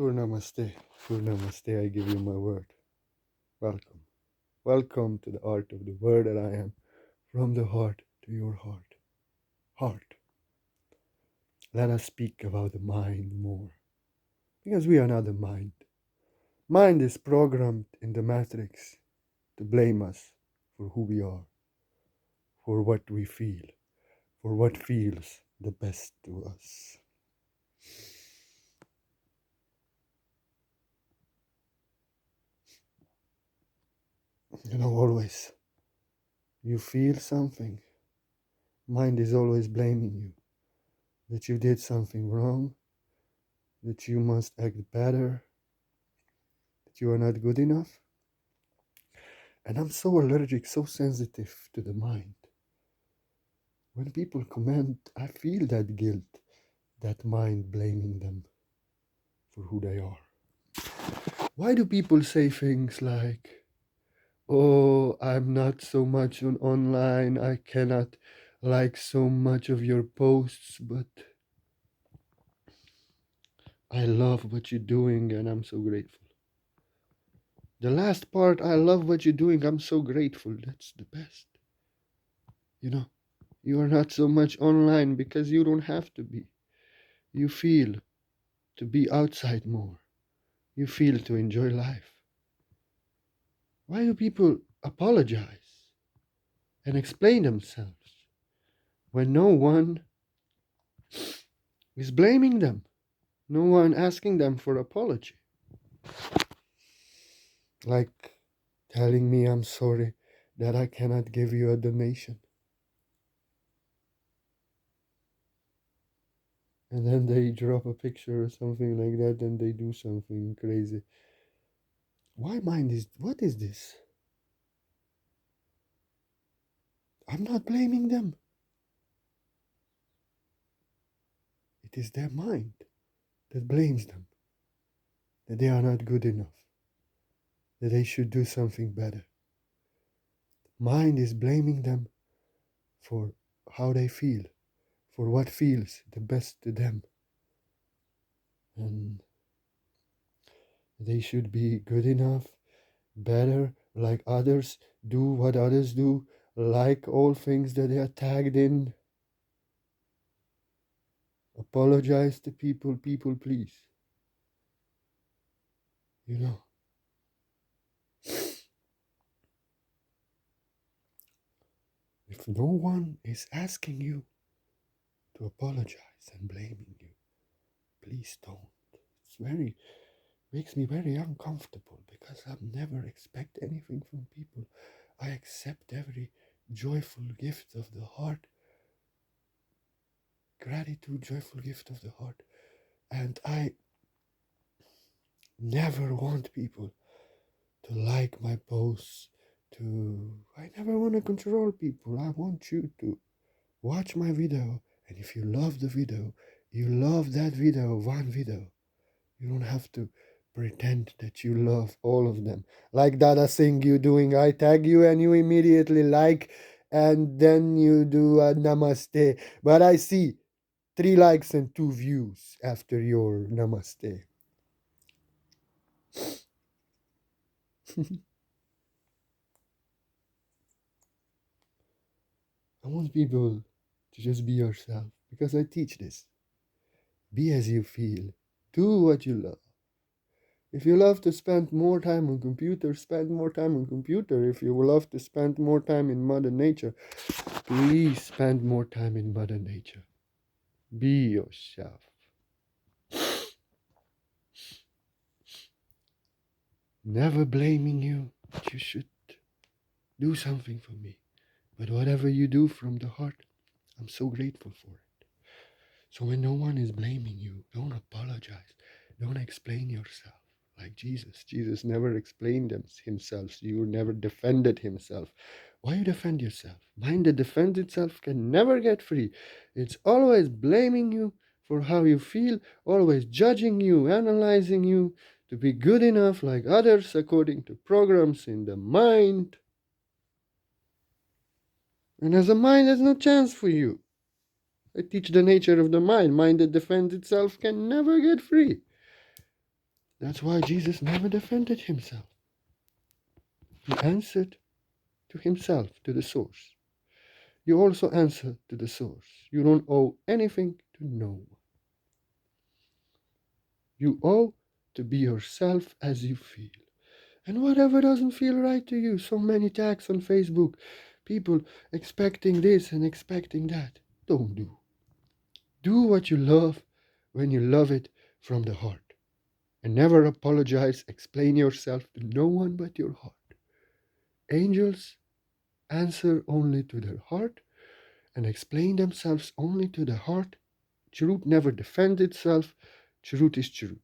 Pur Namaste, I give you my word. Welcome. Welcome to the art of the word that I am. From the heart to your heart. Heart. Let us speak about the mind more. Because we are not the mind. Mind is programmed in the matrix to blame us for who we are, for what we feel, for what feels the best to us. Always, you feel something. Mind is always blaming you that you did something wrong, that you must act better, that you are not good enough. And I'm so allergic, so sensitive to the mind. When people comment, I feel that guilt, that mind blaming them for who they are. Why do people say things like, oh, I'm not so much on online, I cannot like so much of your posts, but I love what you're doing and I'm so grateful. The last part, I love what you're doing, I'm so grateful, that's the best. You are not so much online because you don't have to be. You feel to be outside more. You feel to enjoy life. Why do people apologize and explain themselves when no one is blaming them? No one asking them for apology. Like telling me I'm sorry that I cannot give you a donation. And then they drop a picture or something like that and they do something crazy. What is this? I'm not blaming them. It is their mind that blames them, that they are not good enough, that they should do something better. Mind is blaming them for how they feel, for what feels the best to them. And they should be good enough, better, like others, do what others do, like all things that they are tagged in. Apologize to people, please. If no one is asking you to apologize and blaming you, please don't. Makes me very uncomfortable because I never expect anything from people. I accept every joyful gift of the heart, gratitude, joyful gift of the heart, and I never want people to like my posts. I never want to control people. I want you to watch my video, and if you love the video, you love that video, one video. You don't have to pretend that you love all of them. Like Dada Singh you doing, I tag you and you immediately like, and then you do a namaste. But I see 3 likes and 2 views after your namaste. I want people to just be yourself because I teach this. Be as you feel. Do what you love. If you love to spend more time on computer, spend more time on computer. If you love to spend more time in Mother Nature, please spend more time in Mother Nature. Be yourself. Never blaming you, but you should do something for me. But whatever you do from the heart, I'm so grateful for it. So when no one is blaming you, don't apologize. Don't explain yourself. Like Jesus. Jesus never explained himself. You never defended himself. Why you defend yourself? Mind that defends itself can never get free. It's always blaming you for how you feel, always judging you, analyzing you to be good enough like others according to programs in the mind. And as a mind, there's no chance for you. I teach the nature of the mind. Mind that defends itself can never get free. That's why Jesus never defended himself. He answered to himself, to the source. You also answer to the source. You don't owe anything to no one. You owe to be yourself as you feel. And whatever doesn't feel right to you, so many tags on Facebook, people expecting this and expecting that. Don't do. Do what you love when you love it from the heart. And never apologize, explain yourself to no one but your heart. Angels answer only to their heart and explain themselves only to the heart. Truth never defends itself. Truth is truth.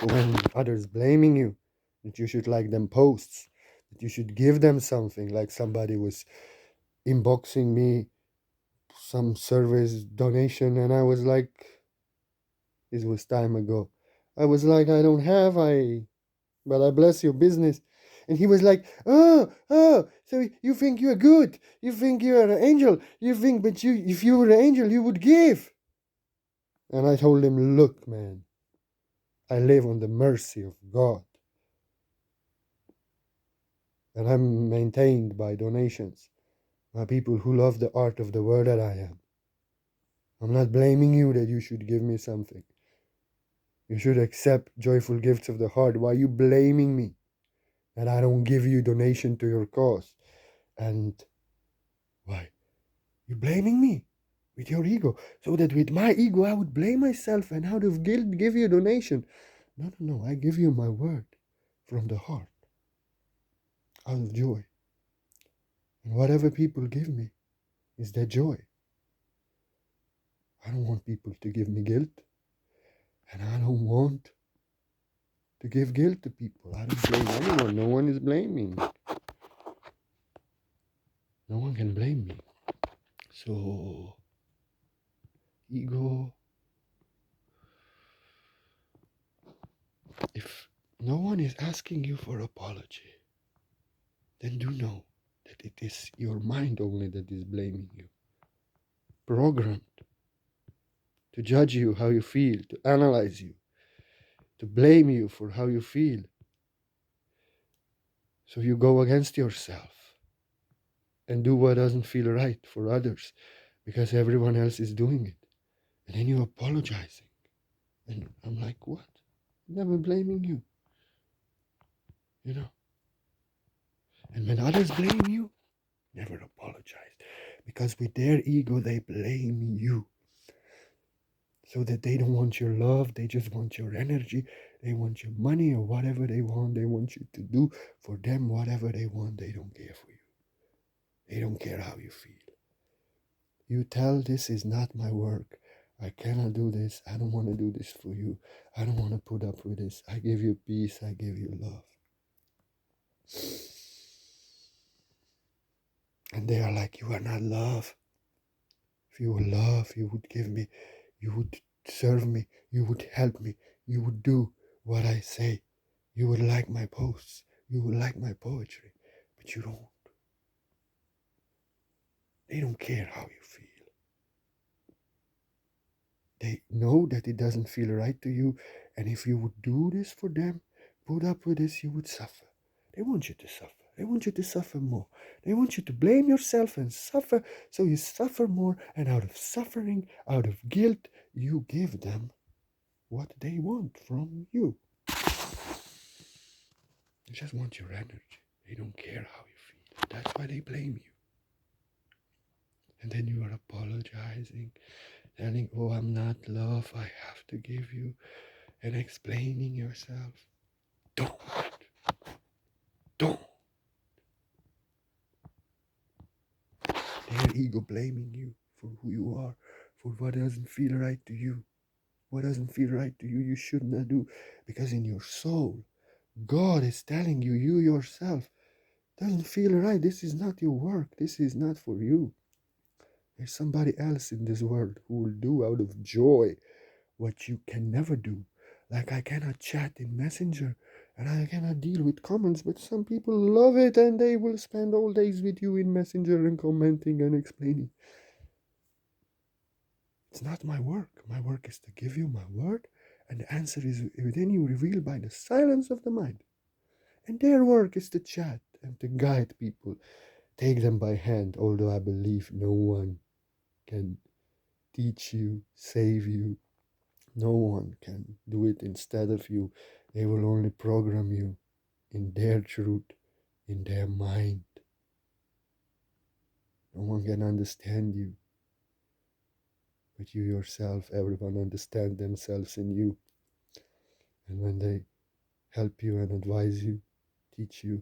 When others blaming you, that you should like them posts, that you should give them something, like somebody was inboxing me some service donation, and I was like, this was time ago. I was like, I don't have, but I bless your business. And he was like, so you think you're good? You think you're an angel? You think, but if you were an angel, you would give. And I told him, look, man, I live on the mercy of God. And I'm maintained by donations, by people who love the art of the word that I am. I'm not blaming you that you should give me something. You should accept joyful gifts of the heart. Why are you blaming me that I don't give you donation to your cause? And why? You're blaming me with your ego. So that with my ego I would blame myself and out of guilt give you a donation. No. I give you my word from the heart, out of joy. And whatever people give me is their joy. I don't want people to give me guilt. And I don't want to give guilt to people. I don't blame anyone. No one is blaming me. No one can blame me. So, ego, if no one is asking you for apology, then do know that it is your mind only that is blaming you. Programmed to judge you how you feel, to analyze you, to blame you for how you feel. So you go against yourself and do what doesn't feel right for others because everyone else is doing it. And then you're apologizing. And I'm like, what? Never blaming you. You know? And when others blame you, never apologize. Because with their ego, they blame you. So that they don't want your love, they just want your energy, they want your money or whatever they want you to do for them, whatever they want, they don't care for you. They don't care how you feel. You tell this is not my work. I cannot do this. I don't want to do this for you. I don't want to put up with this. I give you peace. I give you love. And they are like, you are not love. If you were love, you would give me, you would serve me, you would help me, you would do what I say. You would like my posts. You would like my poetry. But you don't. They don't care how you feel. They know that it doesn't feel right to you. And if you would do this for them, put up with this, you would suffer. They want you to suffer. They want you to suffer more. They want you to blame yourself and suffer. So you suffer more. And out of suffering, out of guilt, you give them what they want from you. They just want your energy. They don't care how you feel. That's why they blame you. And then you are apologizing, telling, oh, I'm not love, I have to give you, and explaining yourself. Don't. Their ego blaming you for who you are, for what doesn't feel right to you. What doesn't feel right to you, you should not do. Because in your soul, God is telling you, you yourself, doesn't feel right. This is not your work. This is not for you. There's somebody else in this world who will do out of joy what you can never do. Like I cannot chat in Messenger and I cannot deal with comments, but some people love it and they will spend all days with you in Messenger and commenting and explaining. It's not my work. My work is to give you my word And the answer is within you, revealed by the silence of the mind. And their work is to chat and to guide people, take them by hand, although I believe no one can teach you, save you. No one can do it instead of you. They will only program you in their truth, in their mind. No one can understand you, but you yourself, everyone understands themselves in you. And when they help you and advise you, teach you,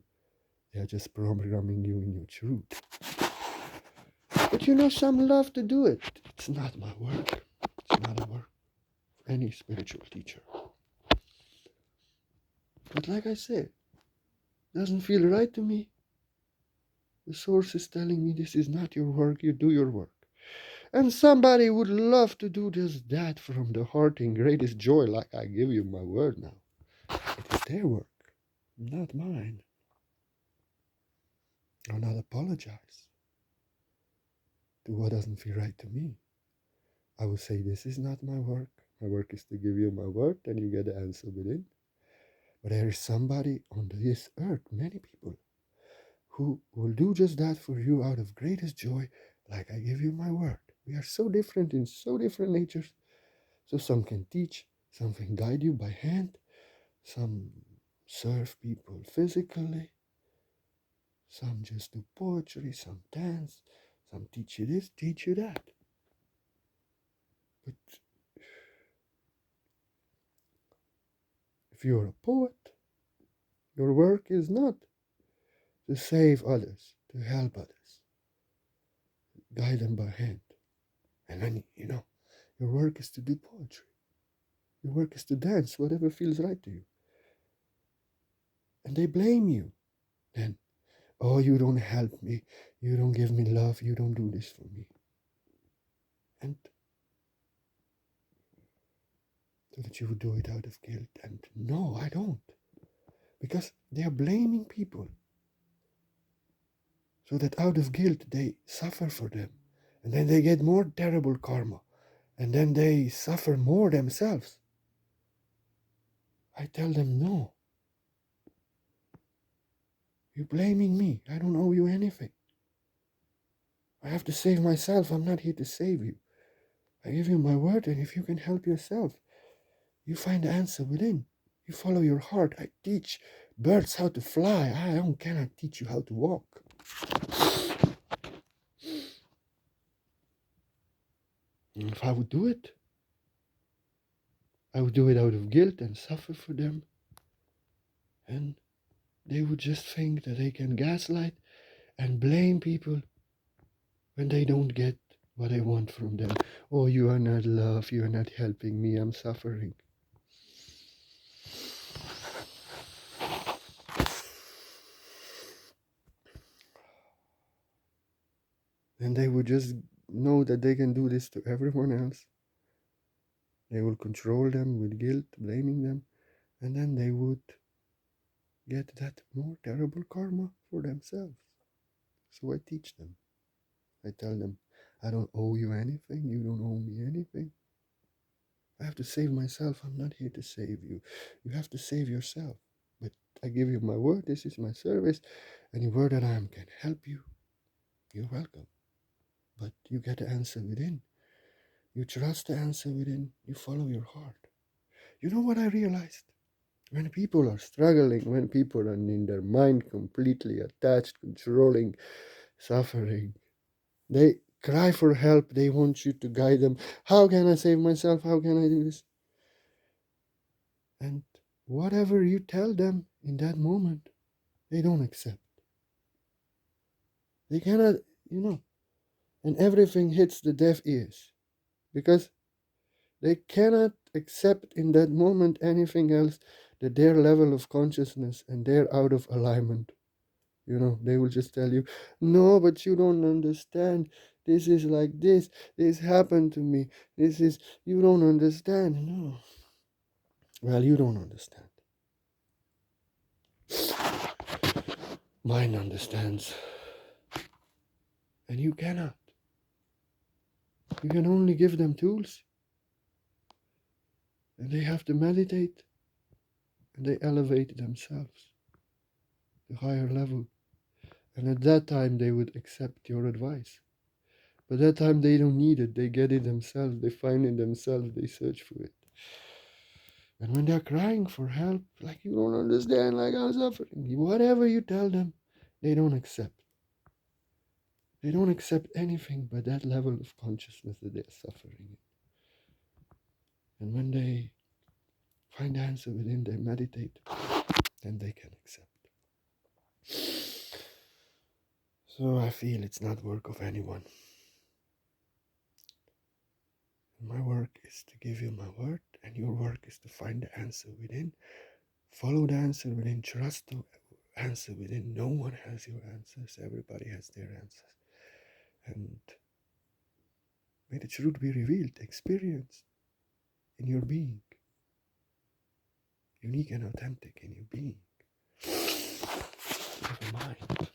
they are just programming you in your truth. But some love to do it. It's not my work. It's not a work of any spiritual teacher. But like I said, it doesn't feel right to me. The source is telling me this is not your work, you do your work. And somebody would love to do just that from the heart in greatest joy, like I give you my word now. It is their work, not mine. I'll not apologize to what doesn't feel right to me. I will say, this is not my work. My work is to give you my word, and you get the answer within. But there is somebody on this earth, many people, who will do just that for you out of greatest joy, like I give you my word. We are so different in so different natures. So some can teach, some can guide you by hand, some serve people physically, some just do poetry, some dance, some teach you this, teach you that. But if you're a poet, your work is not to save others, to help others, guide them by hand. And then, your work is to do poetry. Your work is to dance, whatever feels right to you. And they blame you. Then, oh, you don't help me. You don't give me love. You don't do this for me. And so that you would do it out of guilt. And no, I don't. Because they are blaming people. So that out of guilt, they suffer for them. And then they get more terrible karma. And then they suffer more themselves. I tell them, no. You're blaming me. I don't owe you anything. I have to save myself. I'm not here to save you. I give you my word, and if you can help yourself, you find the answer within. You follow your heart. I teach birds how to fly. Cannot teach you how to walk. And if I would do it, I would do it out of guilt and suffer for them. And they would just think that they can gaslight and blame people when they don't get what I want from them. Oh, you are not love. You are not helping me. I'm suffering. And they would just know that they can do this to everyone else. They will control them with guilt, blaming them, and then they would get that more terrible karma for themselves. So I teach them. I tell them, I don't owe you anything. You don't owe me anything. I have to save myself. I'm not here to save you. You have to save yourself. But I give you my word. This is my service. Any word that I can help you, you're welcome. But you get the answer within. You trust the answer within. You follow your heart. You know what I realized? When people are struggling, when people are in their mind completely attached, controlling, suffering, they cry for help. They want you to guide them. How can I save myself? How can I do this? And whatever you tell them in that moment, they don't accept. They cannot, and everything hits the deaf ears because they cannot accept in that moment anything else that their level of consciousness and they're out of alignment. They will just tell you, no, but you don't understand. This is like this. This happened to me. You don't understand. No. Well, you don't understand. Mind understands. And you cannot. You can only give them tools. And they have to meditate and they elevate themselves to higher level. And at that time, they would accept your advice. But that time, they don't need it. They get it themselves. They find it themselves. They search for it. And when they're crying for help, like you don't understand, like I'm suffering, whatever you tell them, they don't accept. They don't accept anything but that level of consciousness that they're suffering. And when they find the answer within, they meditate, then they can accept. So I feel it's not work of anyone. My work is to give you my word, and your work is to find the answer within. Follow the answer within, trust the answer within. No one has your answers, everybody has their answers. And may the truth be revealed, experienced in your being, unique and authentic in your being. Never mind.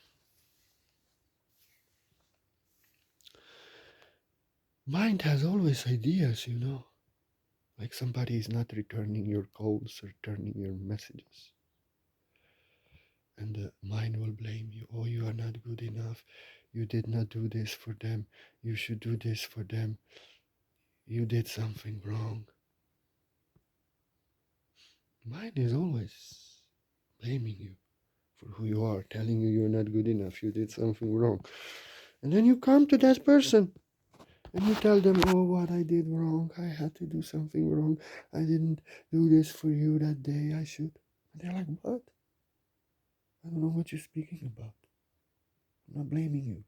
Mind has always ideas, like somebody is not returning your calls, returning your messages. And the mind will blame you. Oh, you are not good enough. You did not do this for them. You should do this for them. You did something wrong. Mind is always blaming you for who you are, telling you you're not good enough. You did something wrong. And then you come to that person and you tell them, oh, what I did wrong. I had to do something wrong. I didn't do this for you that day. I should. And they're like, what? I don't know what you're speaking about. I'm not blaming you.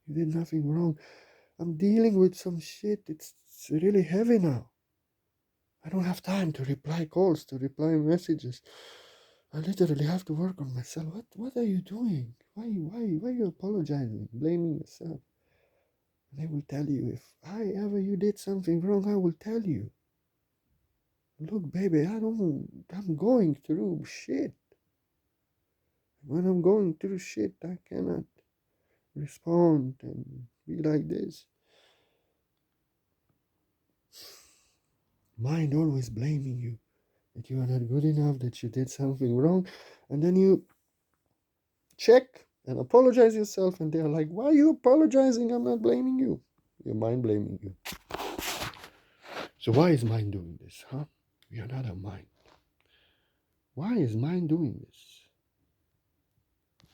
You did nothing wrong. I'm dealing with some shit. It's really heavy now. I don't have time to reply calls, to reply messages. I literally have to work on myself. What are you doing? Why are you apologizing, blaming yourself? And they will tell you, if you did something wrong, I will tell you. Look, baby, I'm going through shit. When I'm going through shit, I cannot respond and be like this. Mind always blaming you that you are not good enough, that you did something wrong, and then you check and apologize yourself, and they're like, why are you apologizing? I'm not blaming you. Your mind blaming you. So why is mind doing this, huh? We are not a mind. Why is mind doing this?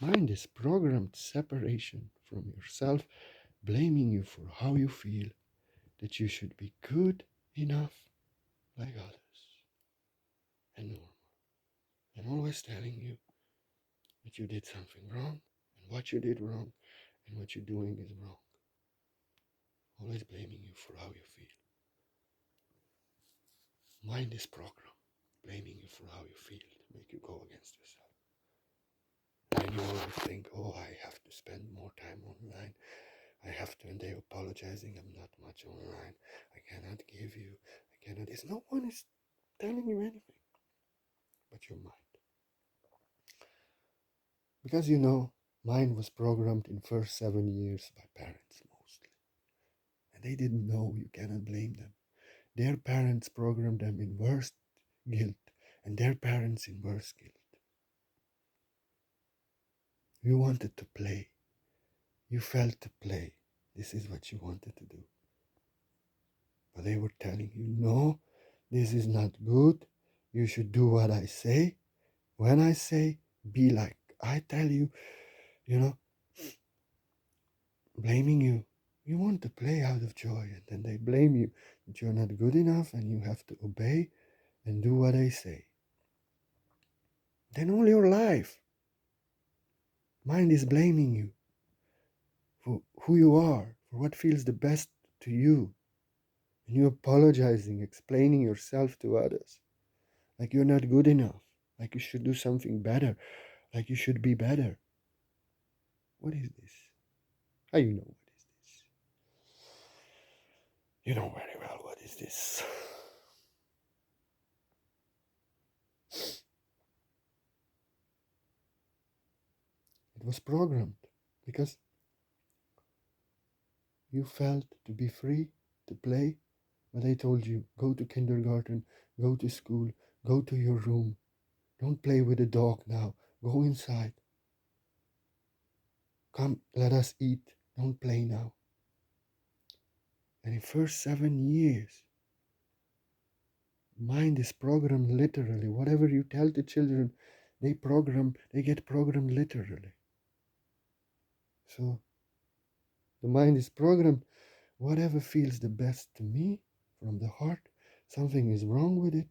Mind is programmed separation from yourself, blaming you for how you feel, that you should be good enough like others and normal, and always telling you that you did something wrong and what you did wrong and what you're doing is wrong. Always blaming you for how you feel. Mind is programmed, blaming you for how you feel to make you go against yourself. And you always think, oh, I have to spend more time online. I have to, and they're apologizing, I'm not much online. I cannot give you, no one is telling you anything but your mind. Because mind was programmed in first 7 years by parents mostly. And they didn't know, you cannot blame them. Their parents programmed them in worst guilt, and their parents in worse guilt. You wanted to play. You felt to play. This is what you wanted to do. But they were telling you, no, this is not good. You should do what I say. When I say, be like I tell you, blaming you. You want to play out of joy, and then they blame you that you're not good enough and you have to obey and do what they say. Then all your life, mind is blaming you for who you are, for what feels the best to you. And you're apologizing, explaining yourself to others. Like you're not good enough. Like you should do something better. Like you should be better. What is this? How you know what is this? You know very well what is this. It was programmed because you felt to be free to play, But they told you, go to kindergarten, go to school, go to your room. Don't play with the dog now. Go inside. Come, let us eat. Don't play now. And in first 7 years, mind is programmed literally. Whatever you tell the children, they get programmed literally. So the mind is programmed, whatever feels the best to me from the heart, something is wrong with it.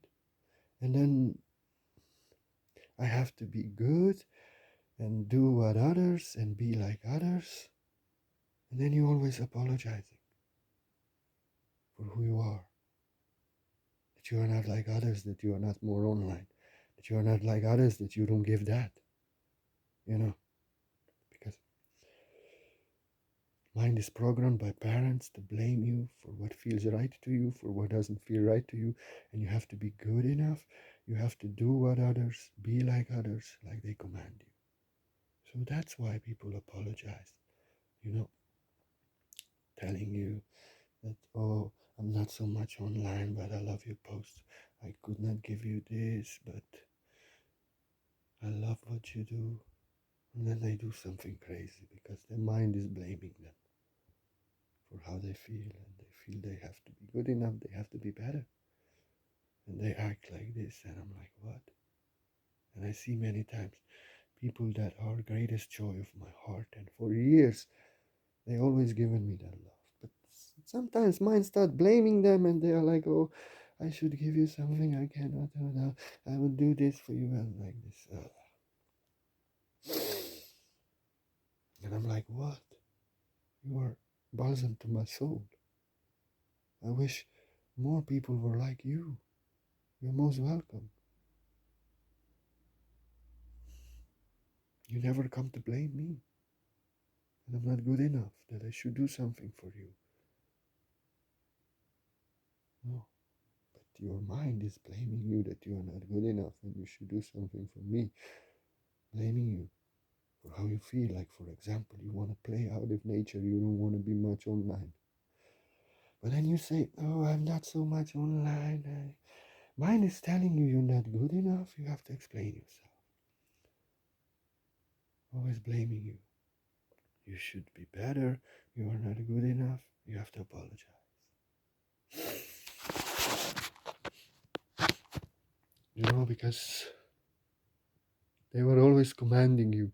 And then I have to be good and do what others and be like others. And then you're always apologizing for who you are. That you are not like others, that you are not more online, that you are not like others, that you don't give that. You know, because mind is programmed by parents to blame you for what feels right to you, for what doesn't feel right to you, and you have to be good enough. You have to do what others, be like others, like they command you. So that's why people apologize, you know, telling you that, oh, I'm not so much online, but I love your posts. I could not give you this, but I love what you do. And then they do something crazy because their mind is blaming them for how they feel, and they feel they have to be good enough, they have to be better. And they act like this, and I'm like, what? And I see many times people that are greatest joy of my heart, and for years they always given me that love. But sometimes mind start blaming them, and they are like, oh, I should give you something I cannot do now. I will do this for you, and like this. And I'm like, what? You are balsam to my soul. I wish more people were like you. You're most welcome. You never come to blame me. And I'm not good enough, that I should do something for you. No. But your mind is blaming you that you are not good enough and you should do something for me. Blaming you for how you feel. Like, for example, you want to play out of nature, you don't want to be much online. But then you say, oh, I'm not so much online. Mind is telling you you're not good enough. You have to explain yourself. Always blaming you. You should be better. You are not good enough. You have to apologize. You know, because they were always commanding you.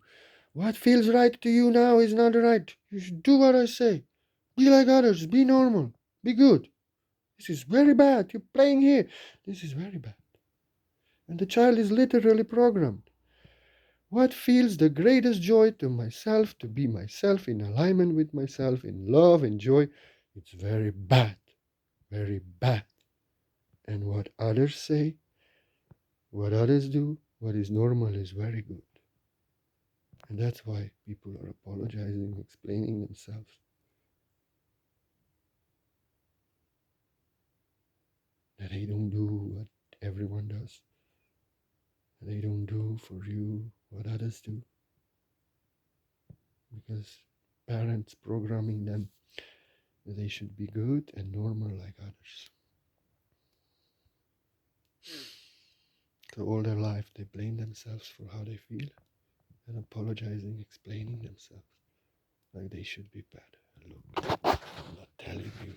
What feels right to you now is not right. You should do what I say. Be like others. Be normal. Be good. This is very bad. You're playing here. This is very bad. And the child is literally programmed. What feels the greatest joy to myself, to be myself, in alignment with myself, in love and joy? It's very bad. Very bad. And what others say, what others do, what is normal is very good. And that's why people are apologizing, explaining themselves. That they don't do what everyone does. That they don't do for you what others do. Because parents programming them that they should be good and normal like others. So all their life they blame themselves for how they feel and apologizing, explaining themselves like they should be better. And look, I'm not telling you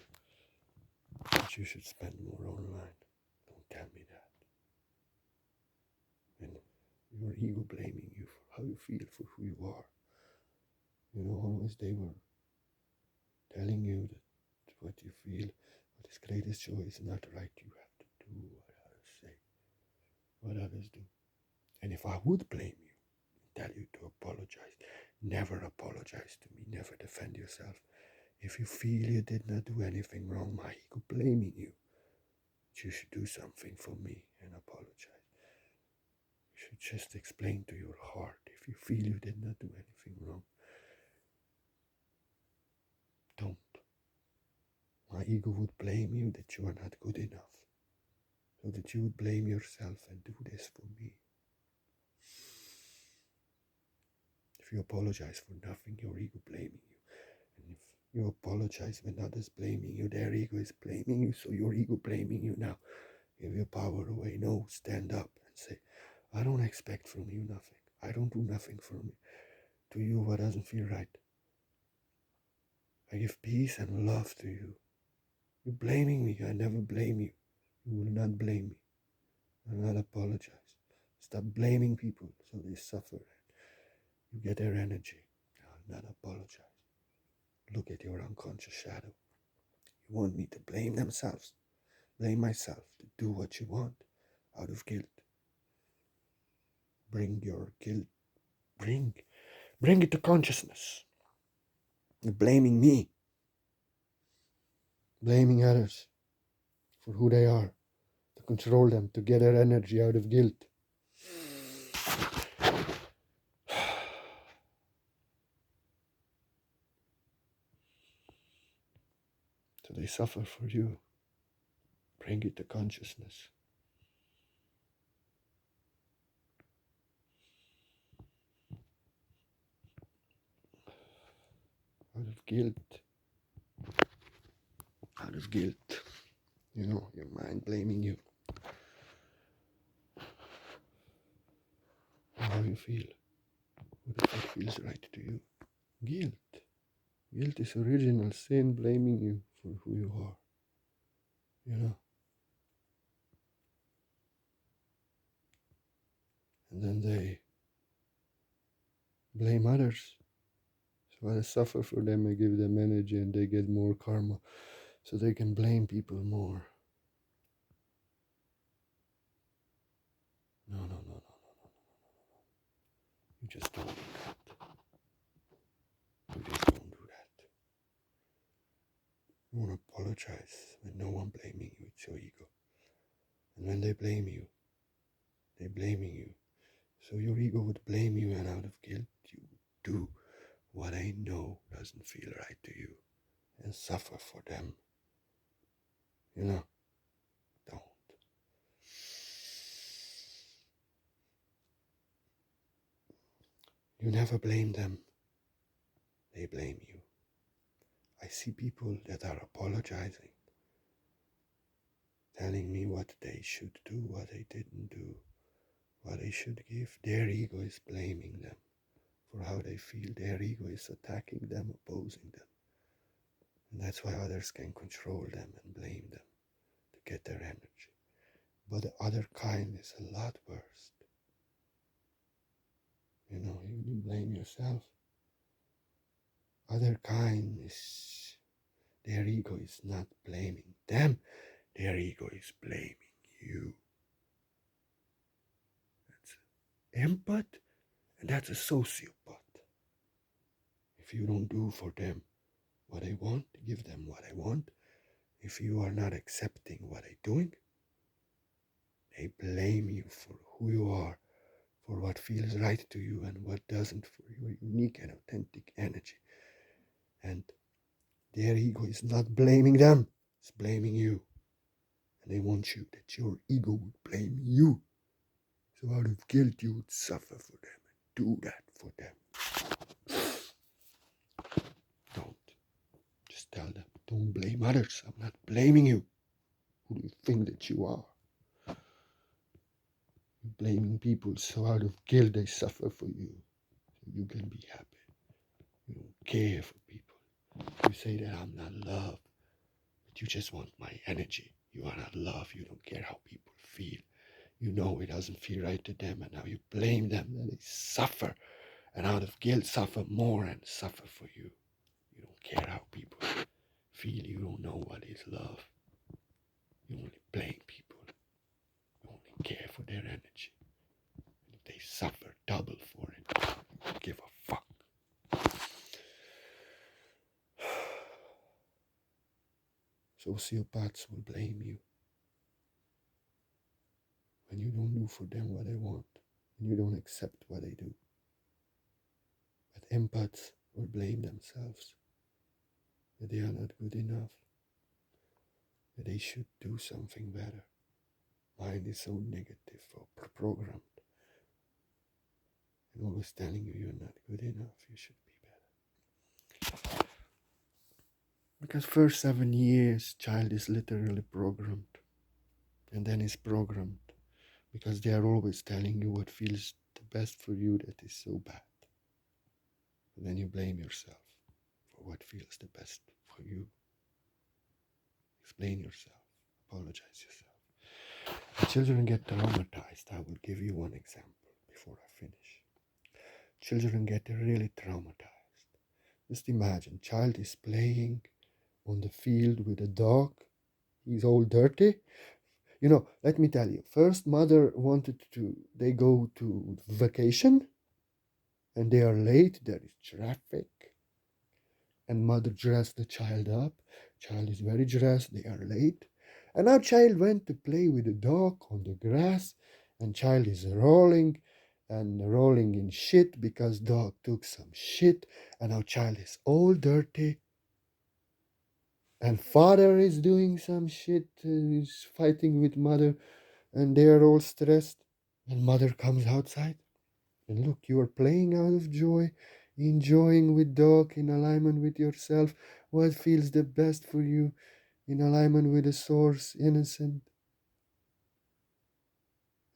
that you should spend more online. Don't tell me that. And your ego blaming you for how you feel, for who you are. You know, always they were telling you that what you feel, what is greatest joy is not right. You have to do what others say, what others do. And if I would blame you, tell you to apologize, never apologize to me, never defend yourself. If you feel you did not do anything wrong, my ego blaming you, you should do something for me and apologize. You should just explain to your heart if you feel you did not do anything wrong. Don't. My ego would blame you that you are not good enough. So that you would blame yourself and do this for me. If you apologize for nothing, your ego blaming you. And if You apologize when others blaming you. Their ego is blaming you, so your ego blaming you now. Give your power away. No, stand up and say, I don't expect from you nothing. I don't do nothing to you what doesn't feel right. I give peace and love to you. You're blaming me. I never blame you. You will not blame me. I'll not apologize. Stop blaming people so they suffer. You get their energy. I'll not apologize. Look at your unconscious shadow. You want me to blame themselves, blame myself to do what you want out of guilt. Bring your guilt. Bring it to consciousness. You're blaming me, blaming others for who they are, to control them, to get their energy out of guilt. So they suffer for you. Bring it to consciousness. Out of guilt. Out of guilt. You know, your mind blaming you. How you feel. What if it feels right to you? Guilt. Guilt is original sin blaming you for who you are. You know? And then they blame others. So I suffer for them, I give them energy and they get more karma. So they can blame people more. No. You just don't do that. You just don't do that. You won't apologize when no one blaming you, it's your ego. And when they blame you, they're blaming you. So your ego would blame you, and out of guilt you do what I know doesn't feel right to you and suffer for them. You know? Don't. You never blame them. They blame you. I see people that are apologizing, telling me what they should do, what they didn't do, what they should give. Their ego is blaming them for how they feel. Their ego is attacking them, opposing them. And that's why others can control them and blame them to get their energy. But the other kind is a lot worse. You know, you blame yourself. Other kind is, their ego is not blaming them. Their ego is blaming you. That's an empath, and that's a sociopath. If you don't do for them what I want, give them what I want. If you are not accepting what I'm doing, they blame you for who you are, for what feels right to you and what doesn't, for your unique and authentic energy. And their ego is not blaming them, it's blaming you. And they want you, that your ego would blame you. So out of guilt you would suffer for them and do that for them. Don't. Just tell them, don't blame others. I'm not blaming you. Who do you think that you are? You're blaming people, so out of guilt they suffer for you. So you can be happy. You don't care for people. You say that I'm not love, but you just want my energy. You are not love. You don't care how people feel. You know it doesn't feel right to them, and now you blame them that they suffer, and out of guilt suffer more and suffer for you. You don't care how people feel. You don't know what is love. You only blame people. You only care for their energy. And if they suffer double for it, you don't give a fuck. Sociopaths will blame you when you don't do for them what they want, and you don't accept what they do. But empaths will blame themselves, that they are not good enough, that they should do something better. Mind is so negative or programmed, and always telling you you're not good enough, you should be better. Because first 7 years, child is literally programmed, and then is programmed because they are always telling you what feels the best for you that is so bad. And then you blame yourself for what feels the best for you. Explain yourself, apologize yourself. And children get traumatized. I will give you one example before I finish. Children get really traumatized. Just imagine, child is playing on the field with a dog. He's all dirty. Let me tell you. First, mother wanted to, they go to vacation and they are late. There is traffic. And mother dressed the child up. Child is very dressed. They are late. And now child went to play with the dog on the grass. And child is rolling and rolling in shit because dog took some shit. And now child is all dirty. And father is doing some shit. Is fighting with mother. And they are all stressed. And mother comes outside. And look, you are playing out of joy, enjoying with dog in alignment with yourself, what feels the best for you, in alignment with the source, innocent.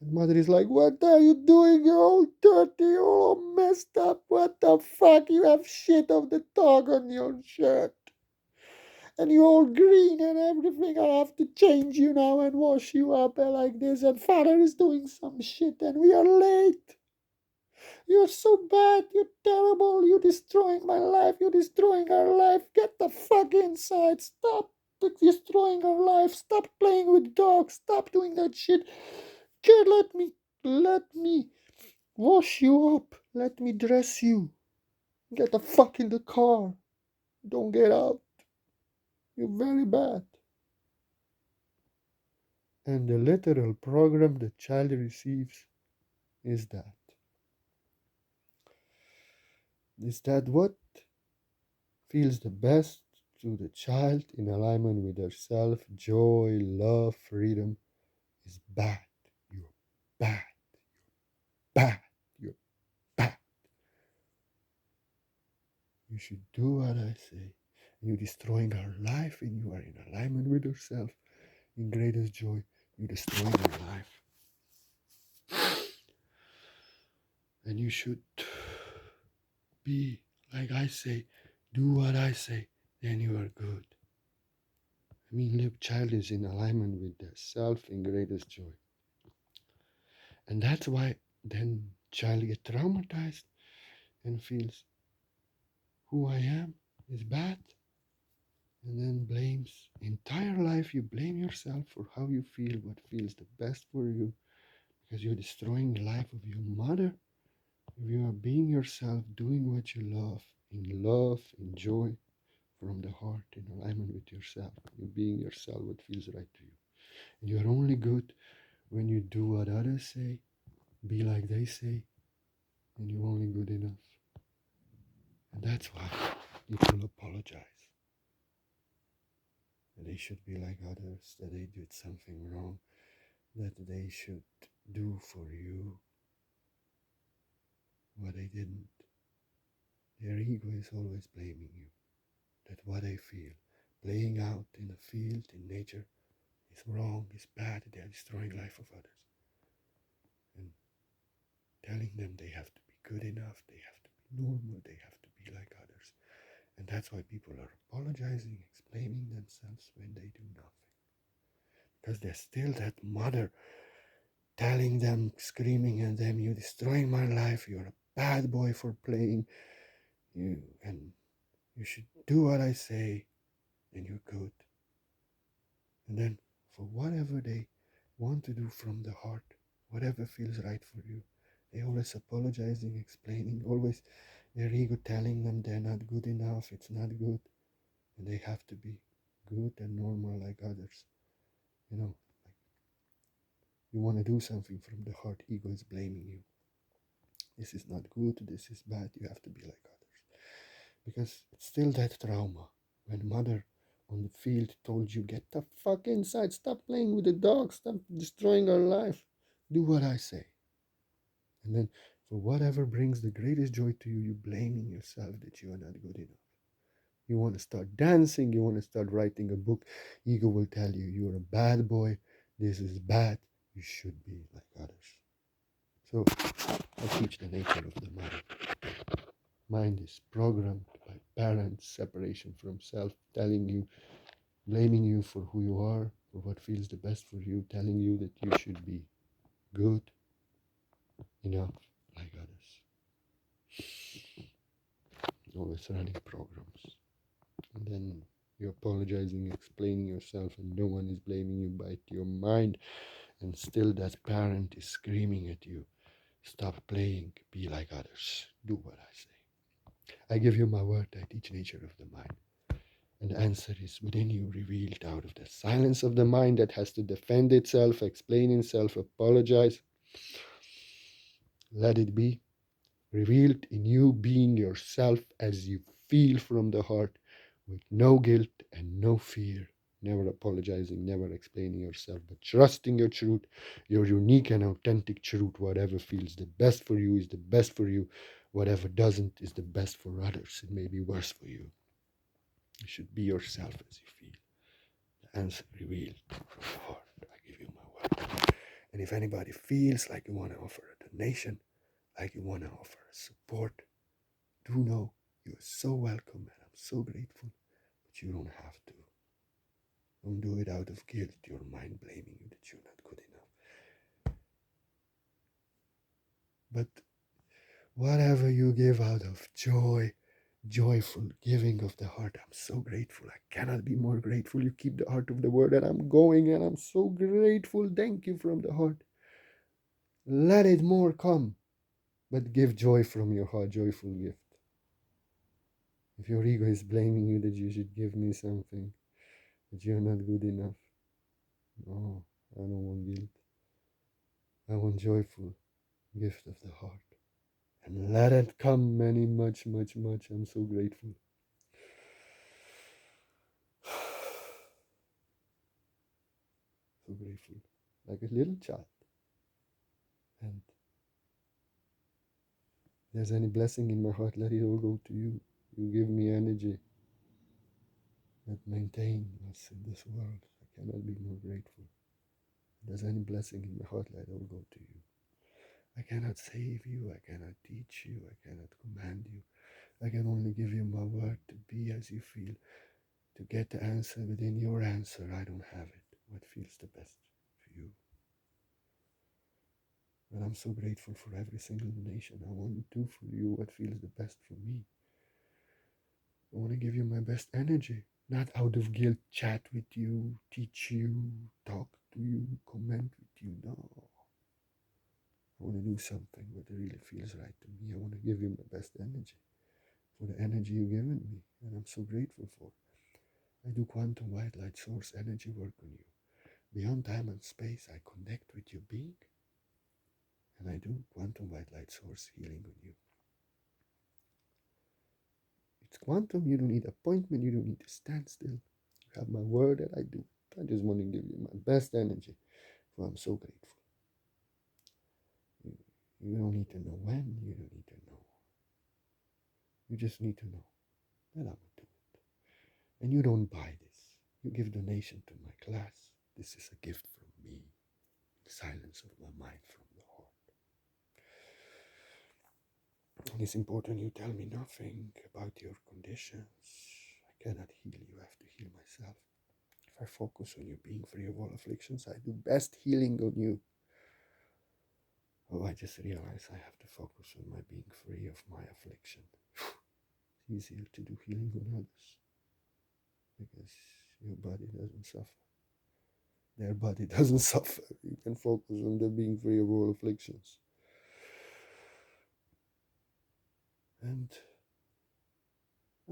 And mother is like, what are you doing? You're all dirty, you're all messed up. What the fuck? You have shit of the dog on your shirt. And you're all green and everything. I have to change you now and wash you up like this. And father is doing some shit and we are late. You're so bad. You're terrible. You're destroying my life. You're destroying our life. Get the fuck inside. Stop destroying our life. Stop playing with dogs. Stop doing that shit. Kid, let me wash you up. Let me dress you. Get the fuck in the car. Don't get out. You're very bad. And the literal program the child receives is that. Is that what feels the best to the child in alignment with herself, joy, love, freedom is bad. You're bad. Bad. You're bad. You should do what I say. You're destroying her life and you are in alignment with yourself. In greatest joy, you're destroying her life. And you should be, like I say, do what I say, then you are good. I mean, live child is in alignment with the self in greatest joy. And that's why then child get traumatized and feels who I am is bad. And then blames entire life. You blame yourself for how you feel, what feels the best for you, because you're destroying the life of your mother. If you are being yourself, doing what you love, in joy, from the heart, in alignment with yourself. You're being yourself, what feels right to you. And you're only good when you do what others say, be like they say, and you're only good enough. And that's why people apologize. That they should be like others, that they did something wrong, that they should do for you what they didn't. Their ego is always blaming you. That what they feel, playing out in the field, in nature, is wrong, is bad, they are destroying life of others. And telling them they have to be good enough, they have to be normal, they have to be like others. And that's why people are apologizing, explaining themselves when they do nothing. Because there's still that mother telling them, screaming at them, you're destroying my life, you're a bad boy for playing, and you should do what I say, and you're good. And then for whatever they want to do from the heart, whatever feels right for you, they always apologizing, explaining, always their ego telling them they're not good enough, it's not good, and they have to be good and normal like others. Like you want to do something from the heart, ego is blaming you. This is not good, this is bad, you have to be like others. Because it's still that trauma. When mother on the field told you, get the fuck inside, stop playing with the dog, stop destroying our life, do what I say. And then for whatever brings the greatest joy to you, you blaming yourself that you are not good enough. You want to start dancing, you want to start writing a book. Ego will tell you, you're a bad boy, this is bad, you should be like others. So I teach the nature of the mind. Mind is programmed by parents, separation from self, telling you, blaming you for who you are, for what feels the best for you, telling you that you should be good, enough, like others. Always running programs. And then you're apologizing, explaining yourself, and no one is blaming you but your mind. And still that parent is screaming at you. Stop playing, be like others. Do what I say. I give you my word, I teach nature of the mind. And the answer is within you, revealed out of the silence of the mind that has to defend itself, explain itself, apologize. Let it be. Revealed in you being yourself as you feel from the heart, with no guilt and no fear, never apologizing, never explaining yourself, but trusting your truth, your unique and authentic truth. Whatever feels the best for you is the best for you. Whatever doesn't is the best for others. It may be worse for you. You should be yourself as you feel. The answer revealed from the heart. I give you my word. And if anybody feels like you want to offer a donation, like you want to offer support, do know you're so welcome and I'm so grateful, but you don't have to. Don't do it out of guilt, your mind blaming you that you're not good enough. But whatever you give out of joy, joyful giving of the heart, I'm so grateful. I cannot be more grateful. You keep the heart of the word and I'm going and I'm so grateful. Thank you from the heart. Let it more come, but give joy from your heart, joyful gift. If your ego is blaming you that you should give me something, that you're not good enough, no, I don't want guilt. I want joyful gift of the heart. And let it come many, much, much, much. I'm so grateful. So grateful. Like a little child. And if there's any blessing in my heart, let it all go to you. You give me energy that maintain us in this world. I cannot be more grateful. If there's any blessing in my heart, let it all go to you. I cannot save you. I cannot teach you. I cannot command you. I can only give you my word to be as you feel, to get the answer within your answer. I don't have it. What feels the best for you? But I'm so grateful for every single donation. I want to do for you what feels the best for me. I want to give you my best energy, not out of guilt, chat with you, teach you, talk to you, comment with you. No. I want to do something that really feels right to me. I want to give you my best energy for the energy you've given me, and I'm so grateful for. I do quantum white light source energy work on you. Beyond time and space, I connect with your being, and I do quantum white light source healing on you. It's quantum, you don't need appointment, you don't need to stand still. You have my word that I do. I just want to give you my best energy, for I'm so grateful. You don't need to know when, you don't need to know. You just need to know that I will do it. And you don't buy this. You give donation to my class. This is a gift from me. The silence of my mind from the heart. And it's important you tell me nothing about your conditions. I cannot heal you, I have to heal myself. If I focus on you being free of all afflictions, I do best healing on you. Oh, I just realized I have to focus on my being free of my affliction. It's easier to do healing on others because your body doesn't suffer. Their body doesn't suffer. You can focus on them being free of all afflictions. And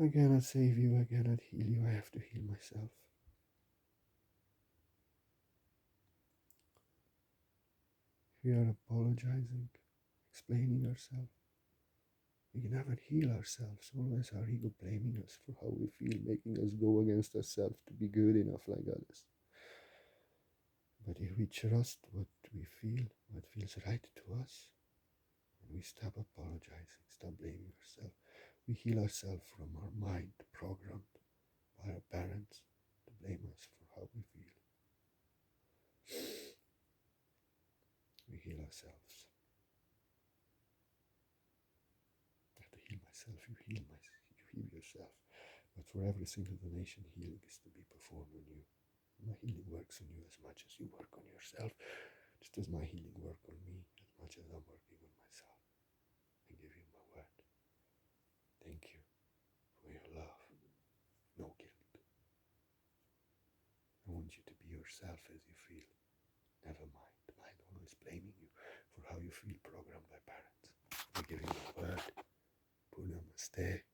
I cannot save you, I cannot heal you, I have to heal myself. We are apologizing, explaining ourselves. We can never heal ourselves. Always our ego blaming us for how we feel, making us go against ourselves to be good enough like others. But if we trust what we feel, what feels right to us, and we stop apologizing, stop blaming ourselves, We heal ourselves from our mind programmed by our parents to blame us for how we feel. We heal ourselves. I have to heal myself, you heal yourself. But for every single donation, healing is to be performed on you. My healing works on you as much as you work on yourself, just as my healing work on me as much as I'm working on myself. I give you my word. Thank you for your love. No guilt. I want you to be yourself as you feel. Never mind. Mind always blaming you for how you feel, programmed by parents. I give you my word. Puna Namaste.